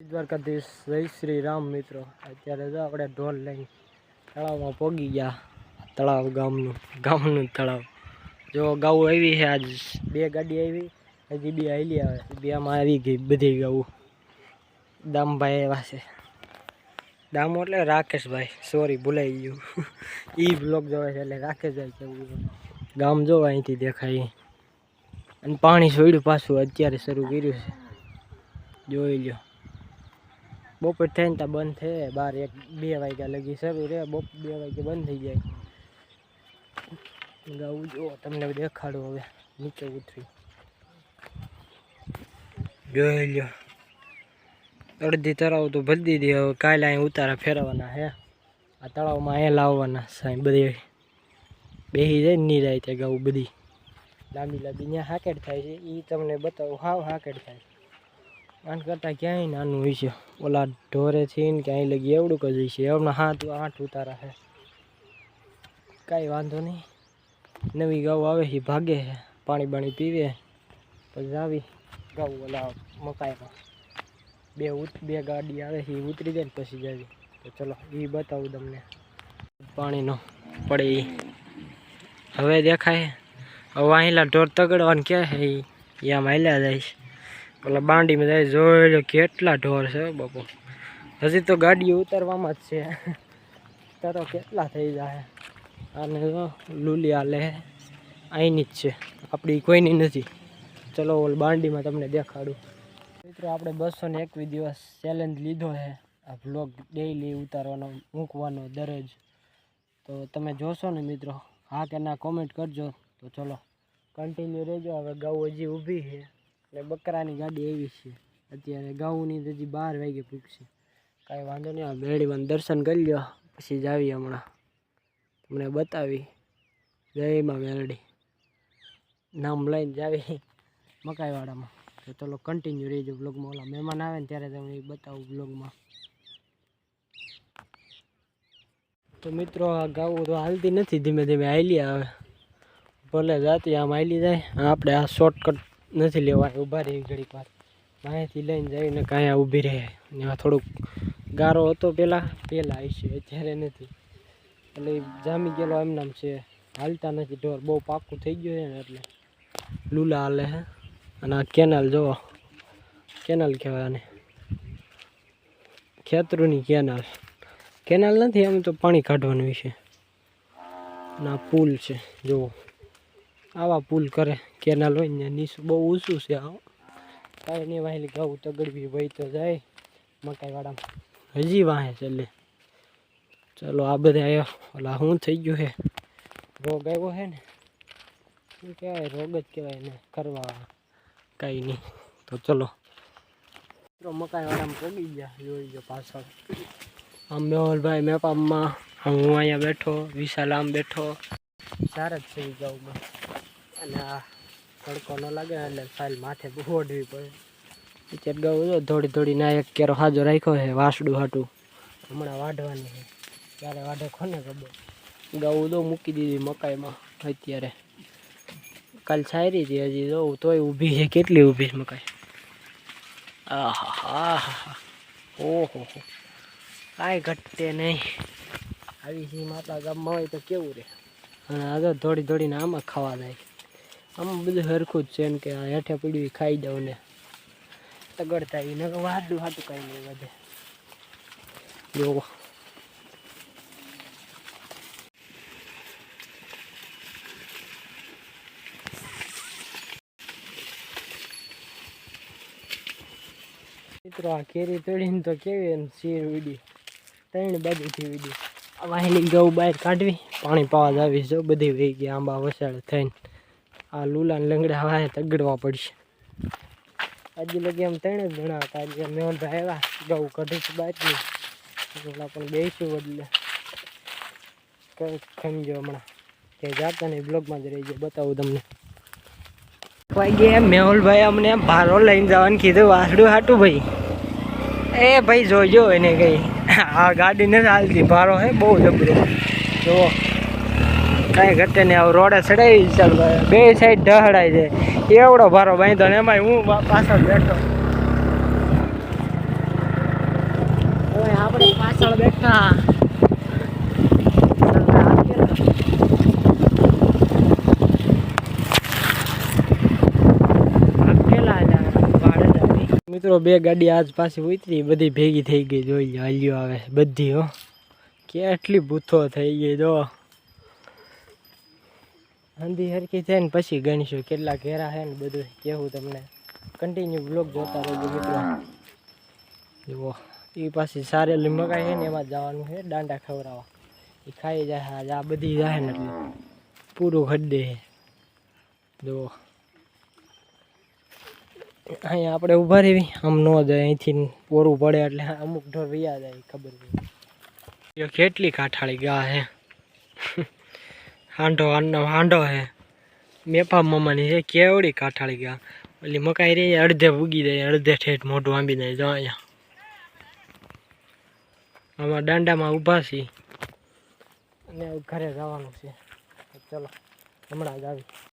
દ્વારકાધીશ જય શ્રી રામ મિત્રો। અત્યારે જો આપણે ઢોલ લઈને તળાવમાં પહોંચી ગયા। તળાવ ગામનું તળાવ જો ગાઉ આવી છે। આજ બે ગાડી આવી, હજી બે હાલી આવે, બેમાં આવી ગઈ બધી ગાઉ। દામભાઈ આવ્યા છે, દામો એટલે રાકેશભાઈ, સોરી ભૂલાઈ ગયું એ બ્લોગ જોવે છે એટલે રાકેશભાઈ કેવું। ગામ જો અહીંથી દેખાય અને પાણી છોડ્યું પાછું અત્યારે શરૂ કર્યું છે, જોઈ લો। બપોર થઈને ત્યાં બંધ થાય, 12-1-2 વાગ્યા લગી શરૂ રહે, 2 વાગે બંધ થઈ જાય। ગાવું જો તમને દેખાડું, હવે નીચે ઉતરી જોઈ લો। અડધી તળાવ તો ભરી દીધી, હવે કાલે અહીં ઉતારા ફેરવાના છે। આ તળાવમાં અહીંયા લાવવાના સાહેબ, બધી બેસી જાય નહીં જાય ત્યાં ગાવું બધી લાંબી ત્યાં હાકેટ થાય છે, એ તમને બતાવું। હાવ હાકેટ થાય, આન કરતાં ક્યાંય નાનું હોય છે। ઓલા ઢોરેથી ને ક્યાંય લગી એવડું જ હોય છે। હમણાં 7-8 ઉતારા છે, કાંઈ વાંધો નહીં। નવી ગાઉ આવે છે, ભાગે છે, પાણી બાણી પીવે, પછી આવી ગાઉ ઓલા મકાઈમાં બે ગાડી આવે છે, એ ઉતરી જાય ને પછી જાવી। તો ચલો એ બતાવું તમને। પાણીનો પડે એ હવે દેખાય। હવે અહીંલા ઢોર તગડવાનું ક્યાં છે, એ આમ હાલ્યા જાય છે, ઓલા બાંડીમાં જાય। જોઈ લો કેટલા ઢોર છે બાપુ, હજી તો ગાડીઓ ઉતારવામાં જ છે, તારો કેટલા થઈ જાય। આને લૂલી હાલે અહીંની જ છે, આપણી કોઈની નથી। ચલો ઓલ બાંડીમાં તમને દેખાડું મિત્રો। આપણે 221 દિવસ ચેલેન્જ લીધો છે, આ વ્લોગ ડેઈલી ઉતારવાનો મૂકવાનો દરરોજ। તો તમે જોશો ને મિત્રો, હા કે ના કોમેન્ટ કરજો। તો ચલો કન્ટિન્યુ રહેજો। હવે ગાઉ હજી ઊભી છે એટલે બકરાની ગાડી આવી છે, અત્યારે ગાઉની હજી 12 વાગે પૂગશે, કાંઈ વાંધો નહીં। આ મેળીમાં દર્શન કરી લો, પછી જાવી હમણાં તમને બતાવી। જય માં મેરડી નામ લઈને જાવી મકાઈવાડામાં। તો ચલો કન્ટિન્યુ રહેજો બ્લોગમાં। ઓલા મહેમાન આવે ને ત્યારે તમને એ બતાવું બ્લોગમાં। તો મિત્રો આ ગાઉ તો હાલતી નથી, ધીમે ધીમે હાલી આવે, ભલે જાતી આમ હાલી જાય। આપણે આ શોર્ટકટ નથી લેવાની, ઊભા રહી ઘડીક વાર, અહીંયાથી લઈને જઈને કાંઈ ઊભી રહે। એમાં થોડુંક ગારો હતો પહેલાં આવી છે, અત્યારે નથી, એટલે જામી ગયેલો એમ નામ છે, હાલતા નથી ઢોર, બહુ પાકું થઈ ગયું છે ને એટલે લૂલા હાલે છે। અને આ કેનાલ જોવો, કેનાલ કહેવાય આને, ખેતરુની કેનાલ નથી, એમ તો પાણી કાઢવાનું છે। અને આ પુલ છે જુઓ, આવા પુલ કરે, કેનાલ હોય ને નીચું બહુ ઊંચું છે। કાંઈ નહીં, વાહેલી ગાઉ તગડવી ભાઈ તો જાય મકાઈવાડામાં, હજી વાહે ચાલે। ચલો આ બધા આવ્યો, ઓલા શું થઈ ગયું છે, રોગ આવ્યો છે ને, શું કહેવાય, રોગ જ કહેવાય ને, કરવા કાંઈ નહીં। તો ચલો મિત્રો મકાઈવાડામાં પગી ગયા, જોઈ ગયો પાછળ। આમ મેહુલભાઈ મેપામાં, હું અહીંયા બેઠો, વિશાલ આમ બેઠો, સાર જ છે ગાઉમાં। અને આ તડકો ન લાગે એટલે ફાઇલ માથે ઓઢવી પડે। અત્યારે ગાઉ થોડી ના એક કેરો હાજો રાખ્યો છે વાસડું હાટું, હમણાં વાઢવાની છે, ત્યારે વાઢે કોને ખબર। ગાઉ તો મૂકી દીધી મકાઈમાં અત્યારે, કાલ છાયરી હતી, હજી જોઉં તોય ઊભી છે, કેટલી ઊભી છે મકાઈ। આહા ઓહો, કાંઈ ઘટે નહીં, આવી સિંહ આપણા ગામમાં હોય તો કેવું રહે। અને આ તો થોડીને આમાં ખાવા જાય, આમાં બધું સરખું જ છે, એમ કે હેઠે પીડ્યું ખાઈ જાવ ને તગડતા એને વાડું હાટું કાંઈ નહીં વધે। જોવો મિત્રો, આ કેરી તોડીને તો કેવી શીર વીડી, 3 બાજુથી વીડી। આ વાહેલી ગાઉ બહાર કાઢવી, પાણી પાવા જાવી, જો બધી વહી ગઈ આંબા વસાડે થઈને। આ લૂલા લંગડા વાહે તગડવા પડશે। આજે લગી એમ 3 જ જણા હતા, આજે મેહુલભાઈ આવ્યા, ગાઉ કાઢી તો બહારની, ઓલા પણ બેસું બદલે કંઈક ખમજો હમણાં, કે જાતા નહીં, બ્લોગમાં જ રહીજો, બતાવું તમને। વાગે મેહુલભાઈ અમને ભારો લઈને જવાનું કીધું, વાસડું હાટું ભાઈ, એ ભાઈ જોજો એને કઈ, આ ગાડી નથી હાલતી, ભારો હે બહુ જબરો, જુઓ કાંઈ ઘટે નહીં। આવું રોડે ચડાવી ચાલ, બે સાઈડ ઢહડાઈ જાય, એવડો ભારો બાંધો ને, એમાં હું પાછળ બેઠો। હવે આપણે પાછળ બેઠા મિત્રો બે ગાડી આજ પાછી ઉતરી બધી ભેગી થઈ ગઈ જોઈ લો હાલ્યો આવે બધી હો કેટલી બૂથો થઈ ગઈ જો હંધી હરખી થાય ને પછી ગણીશું કેટલા ઘેરા છે ને બધું કેવું તમને કન્ટિન્યુ બ્લોગ જોતા રહેજો મિત્રો જુઓ એ પાછી સારેલી મકાઈ છે ને એમાં જવાનું છે દાંડા ખવડાવવા એ ખાઈ જાય આ બધી જાય ને એટલે પૂરું ખડી દે જુઓ અહીંયા આપણે ઊભા રહેવી આમ ન જાય અહીંથી પોરું પડે એટલે અમુક ઢોર વ્યા જાય ખબર પડે કેટલી કાઠાળી ગા હે હાંડો હે મેપા મામાની છે કેવડી કાઠાળી ગા ઓલી મકાઈ રહી અડધે ઉગી જાય અડધે ઠેઠ મોઢું આંબી જાય જો અહીંયા આમાં દાંડામાં ઊભા છીએ અને ઘરે જવાનું છે ચલો હમણાં જ આવી